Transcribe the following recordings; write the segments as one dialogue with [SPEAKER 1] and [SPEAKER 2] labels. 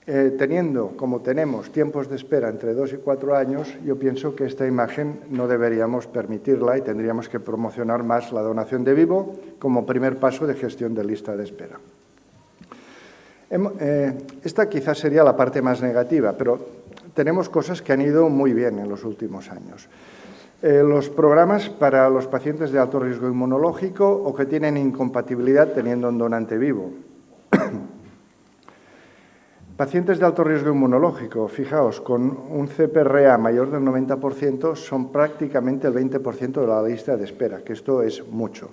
[SPEAKER 1] Teniendo, como tenemos, tiempos de espera entre 2 y 4 años, yo pienso que esta imagen no deberíamos permitirla y tendríamos que promocionar más la donación de vivo como primer paso de gestión de lista de espera. Esta quizás sería la parte más negativa, pero tenemos cosas que han ido muy bien en los últimos años. Los programas para los pacientes de alto riesgo inmunológico o que tienen incompatibilidad teniendo un donante vivo. Pacientes de alto riesgo inmunológico, fijaos, con un CPRA mayor del 90% son prácticamente el 20% de la lista de espera, que esto es mucho.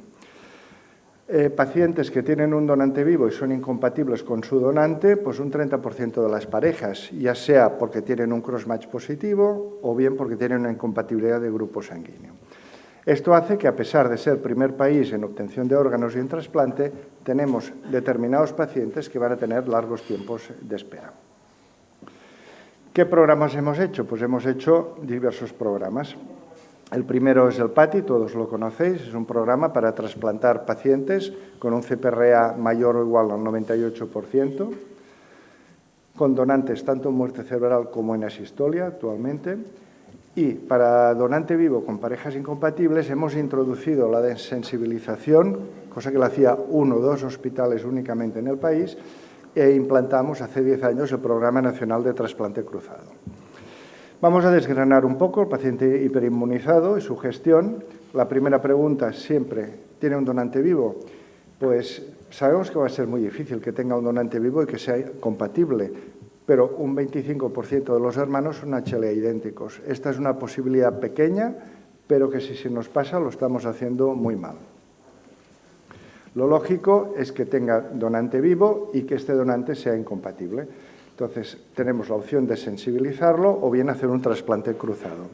[SPEAKER 1] Pacientes que tienen un donante vivo y son incompatibles con su donante, pues un 30% de las parejas, ya sea porque tienen un crossmatch positivo o bien porque tienen una incompatibilidad de grupo sanguíneo. Esto hace que, a pesar de ser primer país en obtención de órganos y en trasplante, tenemos determinados pacientes que van a tener largos tiempos de espera. ¿Qué programas hemos hecho? Pues hemos hecho diversos programas. El primero es el PATI, todos lo conocéis, es un programa para trasplantar pacientes con un CPRA mayor o igual al 98%, con donantes tanto en muerte cerebral como en asistolia actualmente. Y para donante vivo con parejas incompatibles hemos introducido la desensibilización, cosa que la hacía 1 o 2 hospitales únicamente en el país, e implantamos hace 10 años el Programa Nacional de Trasplante Cruzado. Vamos a desgranar un poco el paciente hiperinmunizado y su gestión. La primera pregunta siempre, ¿tiene un donante vivo? Pues sabemos que va a ser muy difícil que tenga un donante vivo y que sea compatible, pero un 25% de los hermanos son HLA idénticos. Esta es una posibilidad pequeña, pero que si se nos pasa lo estamos haciendo muy mal. Lo lógico es que tenga donante vivo y que este donante sea incompatible. Entonces, tenemos la opción de sensibilizarlo o bien hacer un trasplante cruzado.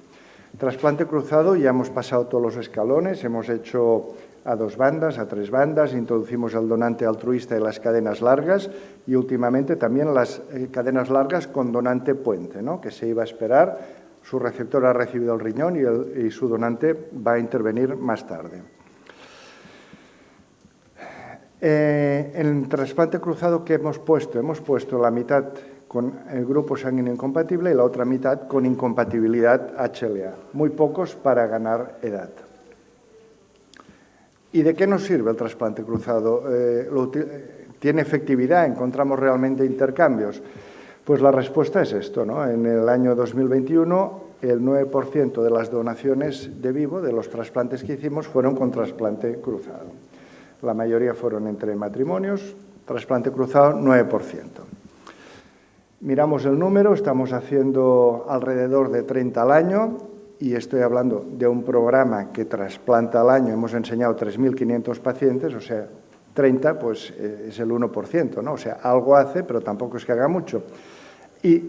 [SPEAKER 1] Trasplante cruzado, ya hemos pasado todos los escalones, hemos hecho a 2 bandas, a 3 bandas, introducimos el donante altruista y las cadenas largas y últimamente también las cadenas largas con donante puente, ¿no? Que se iba a esperar, su receptor ha recibido el riñón y su donante va a intervenir más tarde. En el trasplante cruzado, ¿qué hemos puesto? Hemos puesto la mitad con el grupo sanguíneo incompatible y la otra mitad con incompatibilidad HLA. Muy pocos para ganar edad. ¿Y de qué nos sirve el trasplante cruzado? ¿Tiene efectividad? ¿Encontramos realmente intercambios? Pues la respuesta es esto, ¿no? En el año 2021, el 9% de las donaciones de vivo, de los trasplantes que hicimos, fueron con trasplante cruzado. La mayoría fueron entre matrimonios, trasplante cruzado, 9%. Miramos el número, estamos haciendo alrededor de 30 al año, y estoy hablando de un programa que trasplanta al año, hemos enseñado 3.500 pacientes, o sea, 30 pues es el 1%, ¿no? O sea, algo hace, pero tampoco es que haga mucho. Y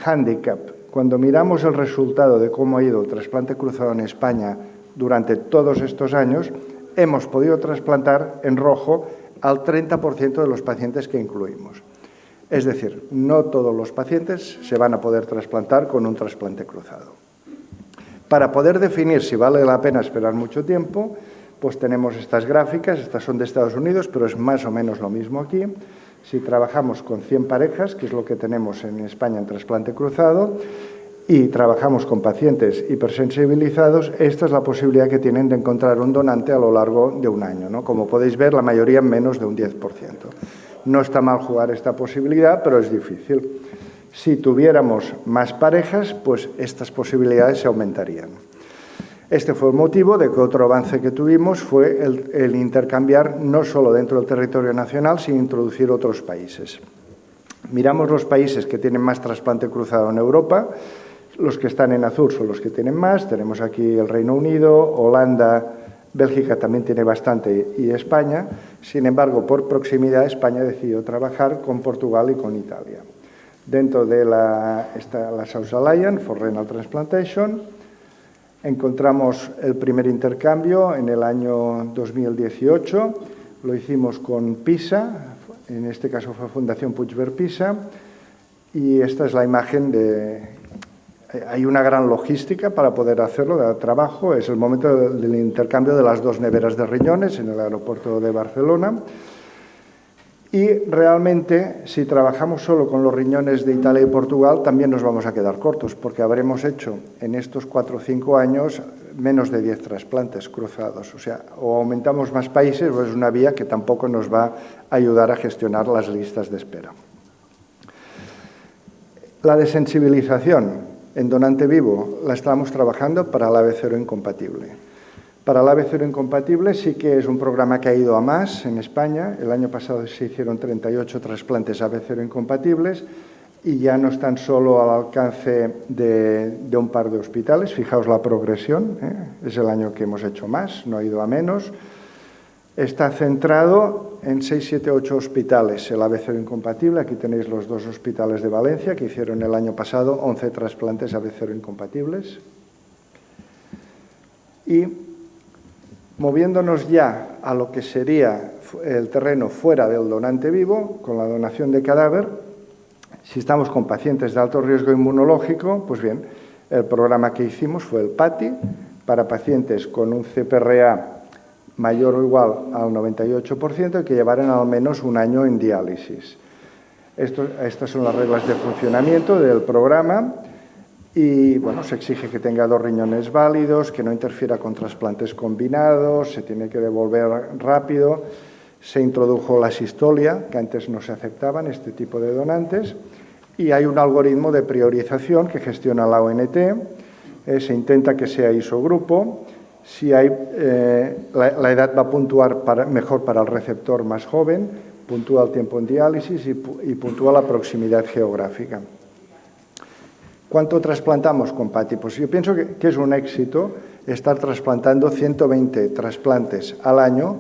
[SPEAKER 1] handicap, cuando miramos el resultado de cómo ha ido el trasplante cruzado en España durante todos estos años, hemos podido trasplantar en rojo al 30% de los pacientes que incluimos. Es decir, no todos los pacientes se van a poder trasplantar con un trasplante cruzado. Para poder definir si vale la pena esperar mucho tiempo, pues tenemos estas gráficas, estas son de Estados Unidos, pero es más o menos lo mismo aquí. Si trabajamos con 100 parejas, que es lo que tenemos en España en trasplante cruzado, y trabajamos con pacientes hipersensibilizados, esta es la posibilidad que tienen de encontrar un donante a lo largo de un año, ¿no? Como podéis ver, la mayoría menos de un 10%. No está mal jugar esta posibilidad, pero es difícil. Si tuviéramos más parejas, pues estas posibilidades se aumentarían. Este fue el motivo de que otro avance que tuvimos fue el intercambiar no solo dentro del territorio nacional, sino introducir otros países. Miramos los países que tienen más trasplante cruzado en Europa. Los que están en azul son los que tienen más. Tenemos aquí el Reino Unido, Holanda, Bélgica también tiene bastante y España. Sin embargo, por proximidad, España decidió trabajar con Portugal y con Italia. Dentro de está la South Alliance for Renal Transplantation, encontramos el primer intercambio en el año 2018. Lo hicimos con PISA, en este caso fue Fundación Puigverd Pisa, y esta es la imagen de... Hay una gran logística para poder hacerlo, de trabajo. Es el momento del intercambio de las 2 neveras de riñones en el aeropuerto de Barcelona. Y realmente, si trabajamos solo con los riñones de Italia y Portugal, también nos vamos a quedar cortos, porque habremos hecho en estos 4 o 5 años menos de 10 trasplantes cruzados. O sea, o aumentamos más países o es una vía que tampoco nos va a ayudar a gestionar las listas de espera. La desensibilización en donante vivo la estamos trabajando para el AB0 incompatible. Para el AB0 incompatible sí que es un programa que ha ido a más en España. El año pasado se hicieron 38 trasplantes AB0 incompatibles y ya no están solo al alcance de un par de hospitales. Fijaos la progresión, es el año que hemos hecho más, no ha ido a menos. Está centrado en 6, 7, 8 hospitales el AB0 incompatible. Aquí tenéis los 2 hospitales de Valencia que hicieron el año pasado 11 trasplantes AB0 incompatibles. Y moviéndonos ya a lo que sería el terreno fuera del donante vivo, con la donación de cadáver, si estamos con pacientes de alto riesgo inmunológico, pues bien, el programa que hicimos fue el PATI para pacientes con un CPRA mayor o igual al 98% y que llevaran al menos un año en diálisis. Estas son las reglas de funcionamiento del programa. Y, bueno, se exige que tenga 2 riñones válidos, que no interfiera con trasplantes combinados, se tiene que devolver rápido. Se introdujo la sistolia, que antes no se aceptaban este tipo de donantes, y hay un algoritmo de priorización que gestiona la ONT. Se intenta que sea isogrupo. Si hay, la edad va a puntuar mejor para el receptor más joven, puntúa el tiempo en diálisis y puntúa la proximidad geográfica. ¿Cuánto trasplantamos con PATI? Pues yo pienso que es un éxito estar trasplantando 120 trasplantes al año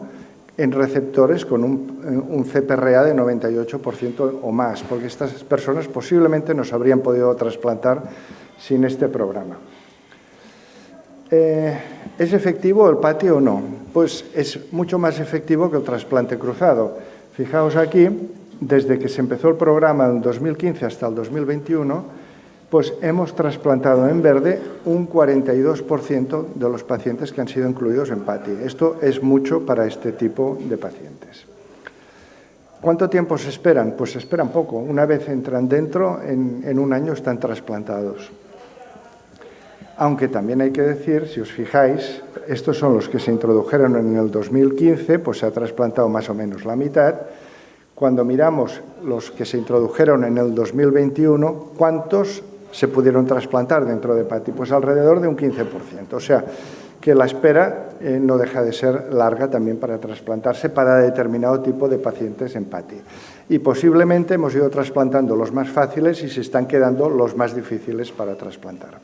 [SPEAKER 1] en receptores con un CPRA de 98% o más, porque estas personas posiblemente nos habrían podido trasplantar sin este programa. ¿Es efectivo el PATI o no? Pues es mucho más efectivo que el trasplante cruzado. Fijaos aquí, desde que se empezó el programa en 2015 hasta el 2021, pues hemos trasplantado en verde un 42% de los pacientes que han sido incluidos en PATI. Esto es mucho para este tipo de pacientes. ¿Cuánto tiempo se esperan? Pues se esperan poco. Una vez entran dentro, en un año están trasplantados. Aunque también hay que decir, si os fijáis, estos son los que se introdujeron en el 2015, pues se ha trasplantado más o menos la mitad. Cuando miramos los que se introdujeron en el 2021, ¿cuántos se pudieron trasplantar dentro de PATI? Pues alrededor de un 15%. O sea, que la espera no deja de ser larga también para trasplantarse para determinado tipo de pacientes en PATI. Y posiblemente hemos ido trasplantando los más fáciles y se están quedando los más difíciles para trasplantar.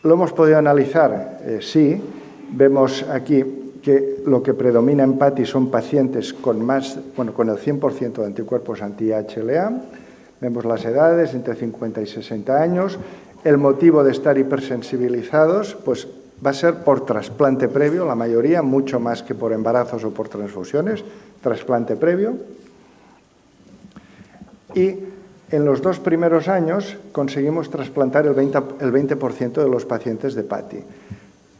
[SPEAKER 1] ¿Lo hemos podido analizar? Sí. Vemos aquí que lo que predomina en PATI son pacientes con el 100% de anticuerpos anti-HLA. Vemos las edades, entre 50 y 60 años. El motivo de estar hipersensibilizados pues, va a ser por trasplante previo, la mayoría, mucho más que por embarazos o por transfusiones, trasplante previo. Y en los 2 primeros años conseguimos trasplantar el 20% de los pacientes de PATI.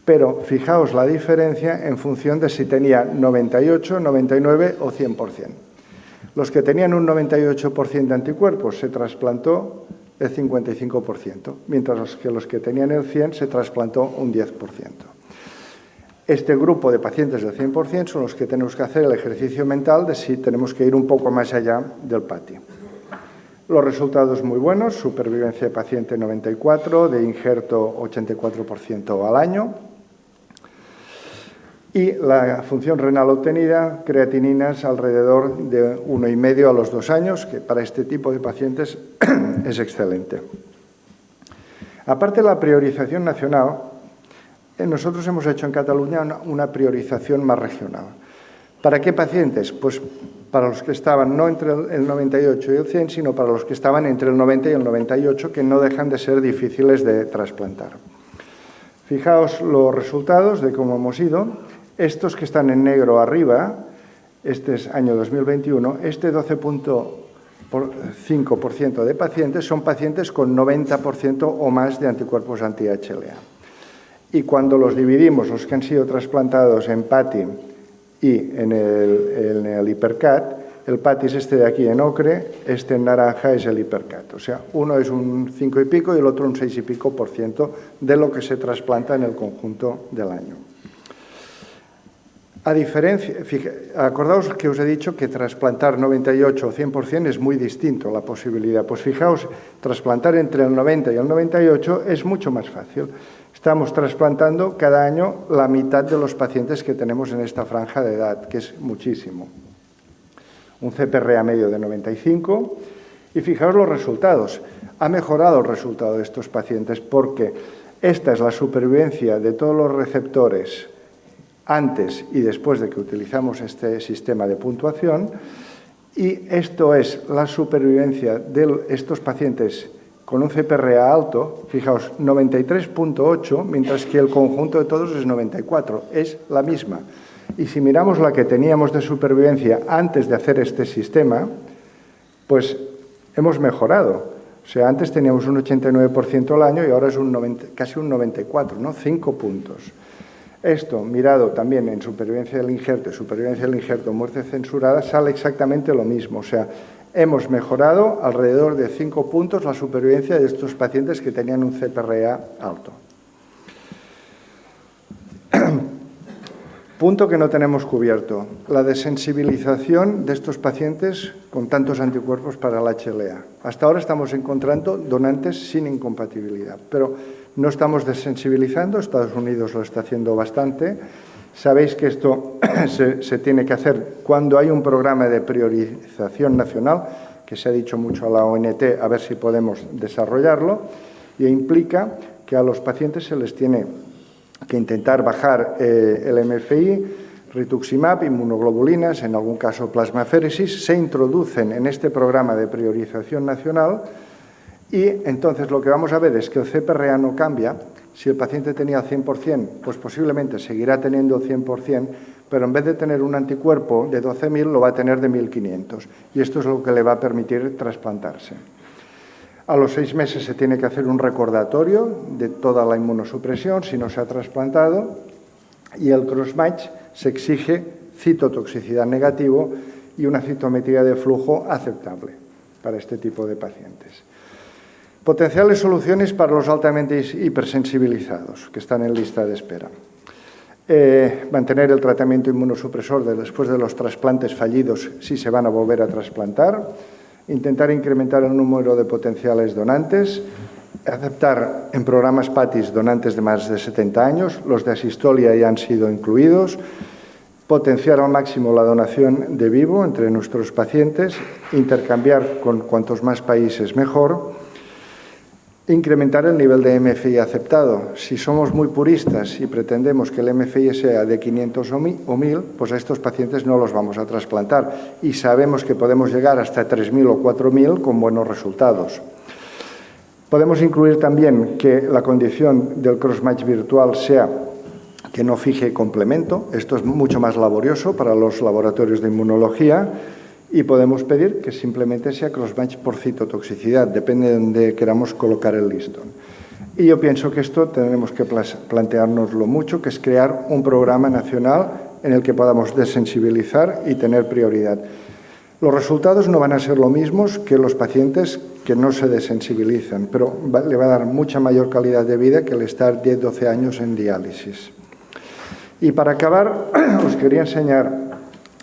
[SPEAKER 1] Pero fijaos la diferencia en función de si tenía 98, 99 o 100%. Los que tenían un 98% de anticuerpos se trasplantó el 55%, mientras que los que tenían el 100% se trasplantó un 10%. Este grupo de pacientes del 100% son los que tenemos que hacer el ejercicio mental de si tenemos que ir un poco más allá del PATI. Los resultados muy buenos, supervivencia de paciente 94%, de injerto 84% al año. Y la función renal obtenida, creatininas alrededor de 1,5 a los 2 años, que para este tipo de pacientes es excelente. Aparte de la priorización nacional, nosotros hemos hecho en Cataluña una priorización más regional. ¿Para qué pacientes? Pues para los que estaban no entre el 98 y el 100, sino para los que estaban entre el 90 y el 98, que no dejan de ser difíciles de trasplantar. Fijaos los resultados de cómo hemos ido. Estos que están en negro arriba, este es año 2021, este 12,5% de pacientes son pacientes con 90% o más de anticuerpos anti-HLA. Y cuando los dividimos, los que han sido trasplantados en PATI y en el HiperCat, El PATIS este de aquí en ocre, este en naranja es el hipercat. O sea, uno es un 5 y pico y el otro un 6 y pico % de lo que se trasplanta en el conjunto del año. A diferencia, acordaos que os he dicho que trasplantar 98 o 100% es muy distinto la posibilidad. Pues fijaos, trasplantar entre el 90 y el 98 es mucho más fácil. Estamos trasplantando cada año la mitad de los pacientes que tenemos en esta franja de edad, que es muchísimo. Un CPRA medio de 95 y fijaos los resultados. Ha mejorado el resultado de estos pacientes porque esta es la supervivencia de todos los receptores antes y después de que utilizamos este sistema de puntuación y esto es la supervivencia de estos pacientes con un CPRA alto, fijaos, 93.8, mientras que el conjunto de todos es 94, es la misma. Y si miramos la que teníamos de supervivencia antes de hacer este sistema, pues hemos mejorado. O sea, antes teníamos un 89% al año y ahora es casi un 94%, ¿no? 5 puntos. Esto, mirado también en supervivencia del injerto, muerte censurada, sale exactamente lo mismo. O sea, hemos mejorado alrededor de 5 puntos la supervivencia de estos pacientes que tenían un CPRA alto. Punto que no tenemos cubierto, la desensibilización de estos pacientes con tantos anticuerpos para el HLA. Hasta ahora estamos encontrando donantes sin incompatibilidad, pero no estamos desensibilizando, Estados Unidos lo está haciendo bastante. Sabéis que esto se tiene que hacer cuando hay un programa de priorización nacional, que se ha dicho mucho a la ONT, a ver si podemos desarrollarlo, y implica que a los pacientes se les tiene que intentar bajar el MFI, rituximab, inmunoglobulinas, en algún caso plasmaféresis, se introducen en este programa de priorización nacional y entonces lo que vamos a ver es que el CPRA no cambia. Si el paciente tenía 100%, pues posiblemente seguirá teniendo 100%, pero en vez de tener un anticuerpo de 12.000, lo va a tener de 1.500 y esto es lo que le va a permitir trasplantarse. A los 6 meses se tiene que hacer un recordatorio de toda la inmunosupresión si no se ha trasplantado y el crossmatch se exige citotoxicidad negativo y una citometría de flujo aceptable para este tipo de pacientes. Potenciales soluciones para los altamente hipersensibilizados que están en lista de espera. Mantener el tratamiento inmunosupresor después de los trasplantes fallidos si se van a volver a trasplantar. Intentar incrementar el número de potenciales donantes, aceptar en programas PATIS donantes de más de 70 años, los de asistolia ya han sido incluidos, potenciar al máximo la donación de vivo entre nuestros pacientes, intercambiar con cuantos más países mejor, incrementar el nivel de MFI aceptado. Si somos muy puristas y pretendemos que el MFI sea de 500 o 1000, pues a estos pacientes no los vamos a trasplantar y sabemos que podemos llegar hasta 3000 o 4000 con buenos resultados. Podemos incluir también que la condición del crossmatch virtual sea que no fije complemento. Esto es mucho más laborioso para los laboratorios de inmunología. Y podemos pedir que simplemente sea crossmatch por citotoxicidad, depende de donde queramos colocar el listón. Y yo pienso que esto tenemos que planteárnoslo mucho, que es crear un programa nacional en el que podamos desensibilizar y tener prioridad. Los resultados no van a ser lo mismos que los pacientes que no se desensibilizan, pero le va a dar mucha mayor calidad de vida que el estar 10-12 años en diálisis. Y para acabar, os quería enseñar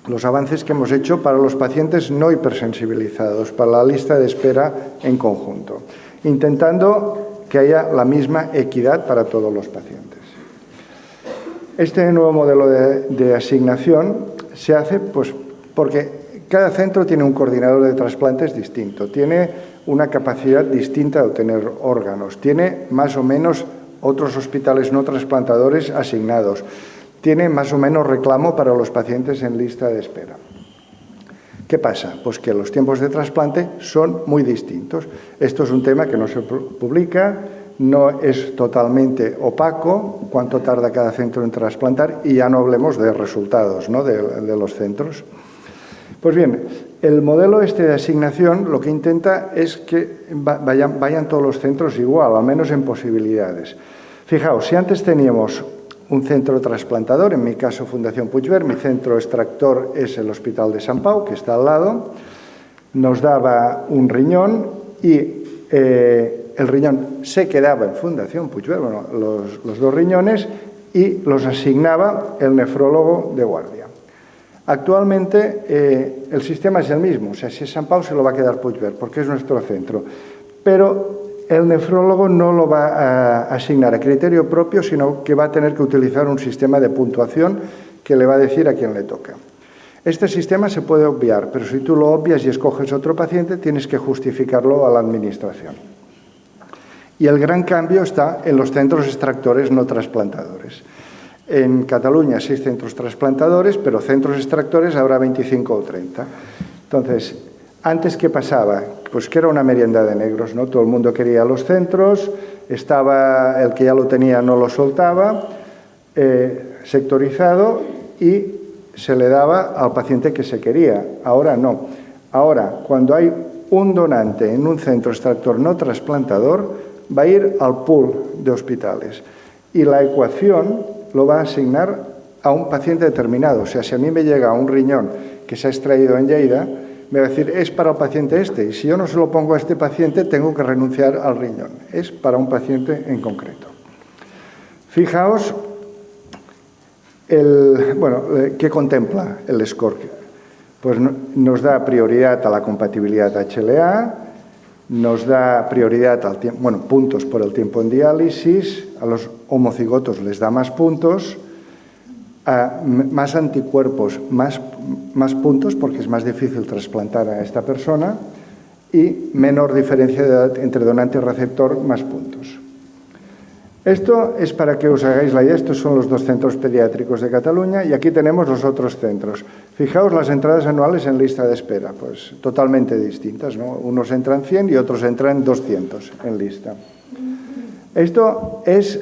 [SPEAKER 1] los avances que hemos hecho para los pacientes no hipersensibilizados, para la lista de espera en conjunto, intentando que haya la misma equidad para todos los pacientes. Este nuevo modelo de asignación se hace pues, porque cada centro tiene un coordinador de trasplantes distinto, tiene una capacidad distinta de obtener órganos, tiene más o menos otros hospitales no trasplantadores asignados, tiene más o menos reclamo para los pacientes en lista de espera. ¿Qué pasa? Pues que los tiempos de trasplante son muy distintos. Esto es un tema que no se publica, no es totalmente opaco cuánto tarda cada centro en trasplantar y ya no hablemos de resultados, ¿no? de los centros. Pues bien, el modelo este de asignación lo que intenta es que vayan todos los centros igual, al menos en posibilidades. Fijaos, si antes teníamos un centro trasplantador, en mi caso Fundación Puigvert, mi centro extractor es el Hospital de Sant Pau, que está al lado, nos daba un riñón y el riñón se quedaba en Fundación Puigvert, bueno, los dos riñones, y los asignaba el nefrólogo de guardia. Actualmente el sistema es el mismo, o sea, si es Sant Pau se lo va a quedar Puigvert, porque es nuestro centro, pero el nefrólogo no lo va a asignar a criterio propio, sino que va a tener que utilizar un sistema de puntuación que le va a decir a quién le toca. Este sistema se puede obviar, pero si tú lo obvias y escoges otro paciente, tienes que justificarlo a la administración. Y el gran cambio está en los centros extractores no trasplantadores. En Cataluña 6 centros trasplantadores, pero centros extractores habrá 25 o 30. Entonces, antes, ¿qué pasaba? Pues que era una merienda de negros, ¿no? Todo el mundo quería los centros, estaba el que ya lo tenía no lo soltaba, sectorizado, y se le daba al paciente que se quería. Ahora no. Ahora, cuando hay un donante en un centro extractor no trasplantador, va a ir al pool de hospitales y la ecuación lo va a asignar a un paciente determinado. O sea, si a mí me llega un riñón que se ha extraído en Lleida, me va a decir, es para el paciente este, y si yo no se lo pongo a este paciente, tengo que renunciar al riñón. Es para un paciente en concreto. Fijaos, ¿qué contempla el score? Pues nos da prioridad a la compatibilidad HLA, nos da prioridad al tiempo, puntos por el tiempo en diálisis, a los homocigotos les da más puntos, más anticuerpos, más puntos, porque es más difícil trasplantar a esta persona, y menor diferencia de edad entre donante y receptor, más puntos. Esto es para que os hagáis la idea. Estos son los 2 centros pediátricos de Cataluña y aquí tenemos los otros centros. Fijaos las entradas anuales en lista de espera, pues totalmente distintas, ¿no? Unos entran 100 y otros entran 200 en lista. Esto es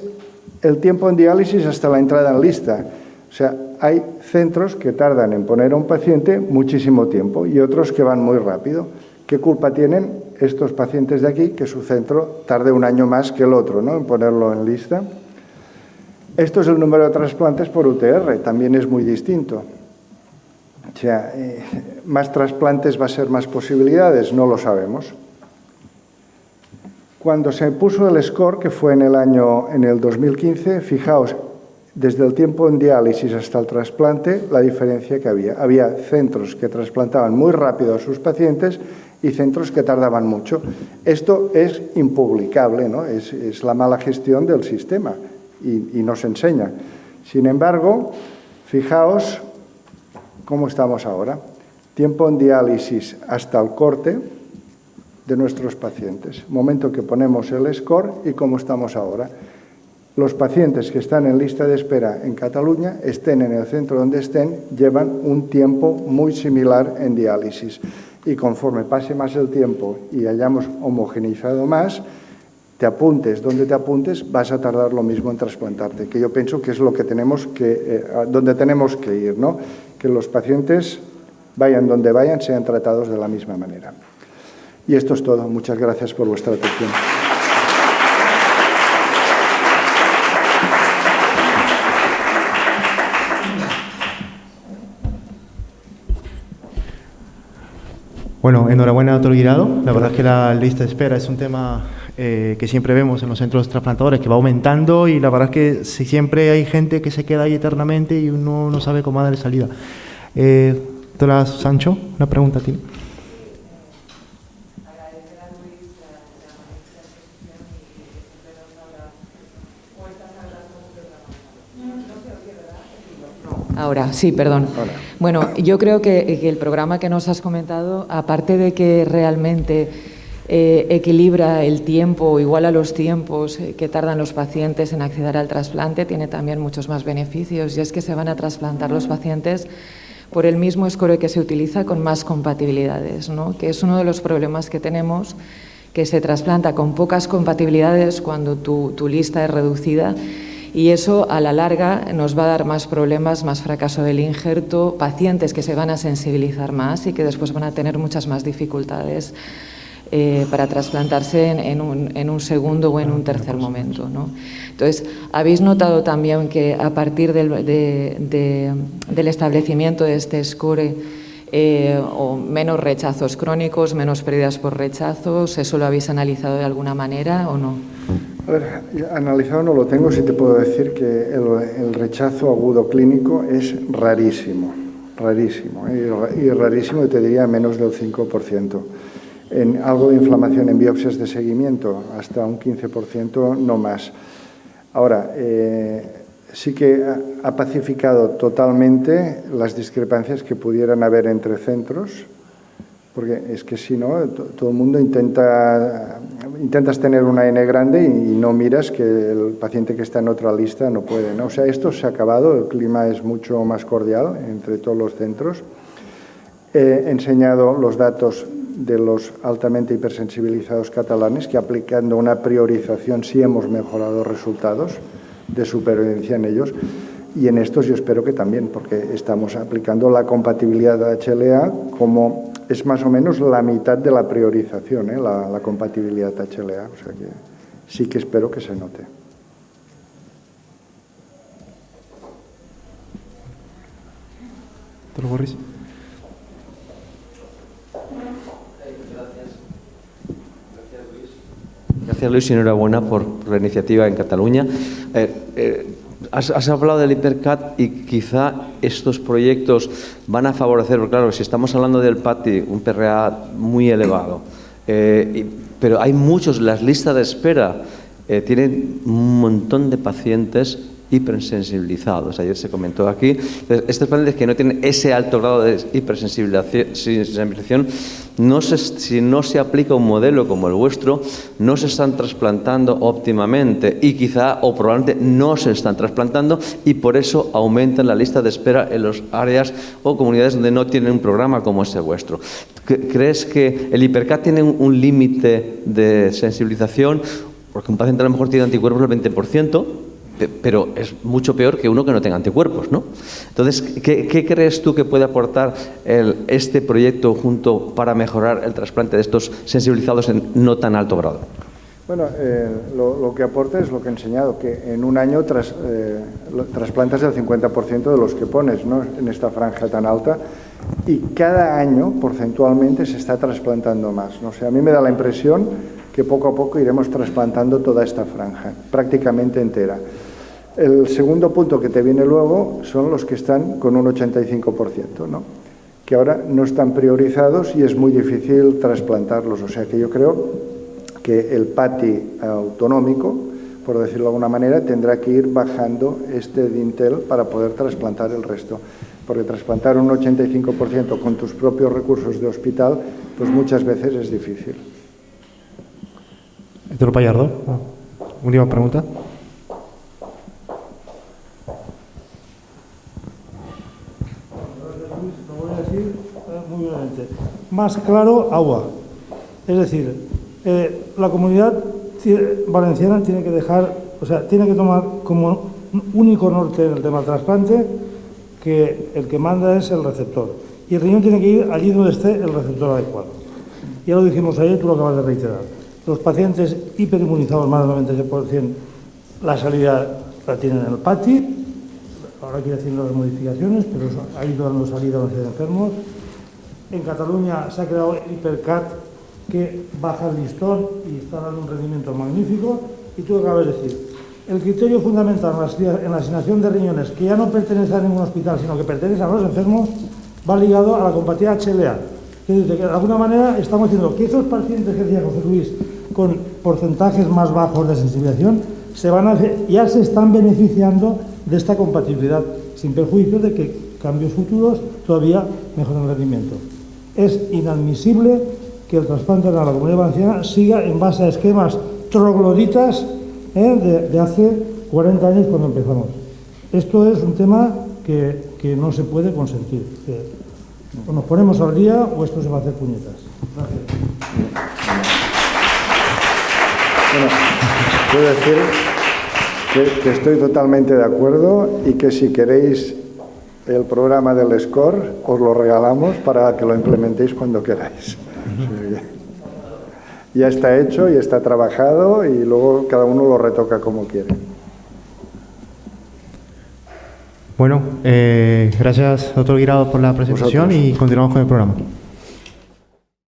[SPEAKER 1] el tiempo en diálisis hasta la entrada en lista. O sea, hay centros que tardan en poner a un paciente muchísimo tiempo y otros que van muy rápido. ¿Qué culpa tienen estos pacientes de aquí que su centro tarde un año más que el otro, ¿no?, en ponerlo en lista? Esto es el número de trasplantes por UTR, también es muy distinto. O sea, más trasplantes va a ser más posibilidades, no lo sabemos. Cuando se puso el score, que fue en el 2015, fijaos, desde el tiempo en diálisis hasta el trasplante, la diferencia que había. Había centros que trasplantaban muy rápido a sus pacientes y centros que tardaban mucho. Esto es impublicable, ¿no? Es la mala gestión del sistema y no se enseña. Sin embargo, fijaos cómo estamos ahora. Tiempo en diálisis hasta el corte de nuestros pacientes. Momento que ponemos el score y cómo estamos ahora. Los pacientes que están en lista de espera en Cataluña, estén en el centro donde estén, llevan un tiempo muy similar en diálisis. Y conforme pase más el tiempo y hayamos homogeneizado más, te apuntes donde te apuntes, vas a tardar lo mismo en trasplantarte, que yo pienso que es lo que tenemos donde tenemos que ir, ¿no? Que los pacientes, vayan donde vayan, sean tratados de la misma manera. Y esto es todo. Muchas gracias por vuestra atención.
[SPEAKER 2] Bueno, enhorabuena, doctor Guirado. La verdad es que la lista de espera es un tema que siempre vemos en los centros trasplantadores, que va aumentando, y la verdad es que siempre hay gente que se queda ahí eternamente y uno no sabe cómo darle salida. Doctora Sancho, una pregunta a ti.
[SPEAKER 3] Ahora, sí, perdón. Hola. Bueno, yo creo que el programa que nos has comentado, aparte de que realmente equilibra el tiempo, iguala los tiempos que tardan los pacientes en acceder al trasplante, tiene también muchos más beneficios, y es que se van a trasplantar los pacientes por el mismo score que se utiliza con más compatibilidades, ¿no? Que es uno de los problemas que tenemos, que se trasplanta con pocas compatibilidades cuando tu lista es reducida. Y eso, a la larga, nos va a dar más problemas, más fracaso del injerto, pacientes que se van a sensibilizar más y que después van a tener muchas más dificultades para trasplantarse en un segundo o en un tercer momento, ¿no? Entonces, ¿habéis notado también que a partir del establecimiento de este SCORE o menos rechazos crónicos, menos pérdidas por rechazos? ¿Eso lo habéis analizado de alguna manera o no?
[SPEAKER 1] A ver, analizado no lo tengo, sí te puedo decir que el rechazo agudo clínico es rarísimo, y rarísimo, te diría, menos del 5%. En algo de inflamación en biopsias de seguimiento, hasta un 15%, no más. Ahora, sí que ha pacificado totalmente las discrepancias que pudieran haber entre centros, porque es que si no, todo el mundo intentas tener una N grande y no miras que el paciente que está en otra lista no puede, ¿no? O sea, esto se ha acabado, el clima es mucho más cordial entre todos los centros. He enseñado los datos de los altamente hipersensibilizados catalanes, que aplicando una priorización sí hemos mejorado resultados de supervivencia en ellos, y en estos yo espero que también, porque estamos aplicando la compatibilidad de HLA como es más o menos la mitad de la priorización, la compatibilidad de HLA, o sea que sí que espero que se note.
[SPEAKER 2] ¿Te lo Boris?
[SPEAKER 4] Gracias, Luis, y enhorabuena por la iniciativa en Cataluña. Has hablado del Hipercat y quizá estos proyectos van a favorecer, porque claro, si estamos hablando del PATI, un PRA muy elevado, pero hay muchos, las listas de espera tienen un montón de pacientes hipersensibilizados. Ayer se comentó aquí. Estos pacientes que no tienen ese alto grado de hipersensibilización, si no se aplica un modelo como el vuestro, no se están trasplantando óptimamente y quizá o probablemente no se están trasplantando, y por eso aumentan la lista de espera en las áreas o comunidades donde no tienen un programa como ese vuestro. ¿Crees que el Hipercat tiene un límite de sensibilización? Porque un paciente a lo mejor tiene anticuerpos del 20%, pero es mucho peor que uno que no tenga anticuerpos, ¿no? Entonces, ¿qué crees tú que puede aportar este proyecto junto para mejorar el trasplante de estos sensibilizados en no tan alto grado?
[SPEAKER 1] Bueno, lo que aporta es lo que he enseñado, que en un año trasplantas el 50% de los que pones, ¿no?, en esta franja tan alta, y cada año, porcentualmente, se está trasplantando más, ¿no? O sea, a mí me da la impresión que poco a poco iremos trasplantando toda esta franja, prácticamente entera. El segundo punto que te viene luego son los que están con un 85%, ¿no?, que ahora no están priorizados y es muy difícil trasplantarlos. O sea que yo creo que el PATI autonómico, por decirlo de alguna manera, tendrá que ir bajando este dintel para poder trasplantar el resto. Porque trasplantar un 85% con tus propios recursos de hospital, pues muchas veces es difícil.
[SPEAKER 2] Héctor Pallardo, última pregunta.
[SPEAKER 5] Lo voy a decir muy brevemente. Más claro, agua. Es decir, la comunidad valenciana tiene que tiene que tomar como único norte en el tema del trasplante que el que manda es el receptor. Y el riñón tiene que ir allí donde esté el receptor adecuado. Ya lo dijimos ayer, tú lo acabas de reiterar. Los pacientes hiperinmunizados, más del 96%, la salida la tienen en el PATI. Ahora hay que ir haciendo las modificaciones, pero eso ha ido dando salida a los enfermos. En Cataluña se ha creado el Hipercat, que baja el listón y está dando un rendimiento magnífico. Y tú acabas de decir, el criterio fundamental en la asignación de riñones, que ya no pertenece a ningún hospital, sino que pertenece a los enfermos, va ligado a la compatibilidad HLA. Es decir, que de alguna manera estamos diciendo que esos pacientes que decía José Luis, con porcentajes más bajos de sensibilización, ya se están beneficiando de esta compatibilidad, sin perjuicio de que cambios futuros todavía mejoren el rendimiento. Es inadmisible que el trasplante en la Comunidad Valenciana siga en base a esquemas trogloditas de hace 40 años cuando empezamos. Esto es un tema que no se puede consentir. O nos ponemos al día o esto se va a hacer puñetas. Gracias.
[SPEAKER 1] Bueno, quiero decir que estoy totalmente de acuerdo y que si queréis el programa del SCORE os lo regalamos para que lo implementéis cuando queráis. ya está hecho y está trabajado y luego cada uno lo retoca como quiere.
[SPEAKER 2] Bueno, gracias, doctor Guirado, por la presentación y continuamos con el programa.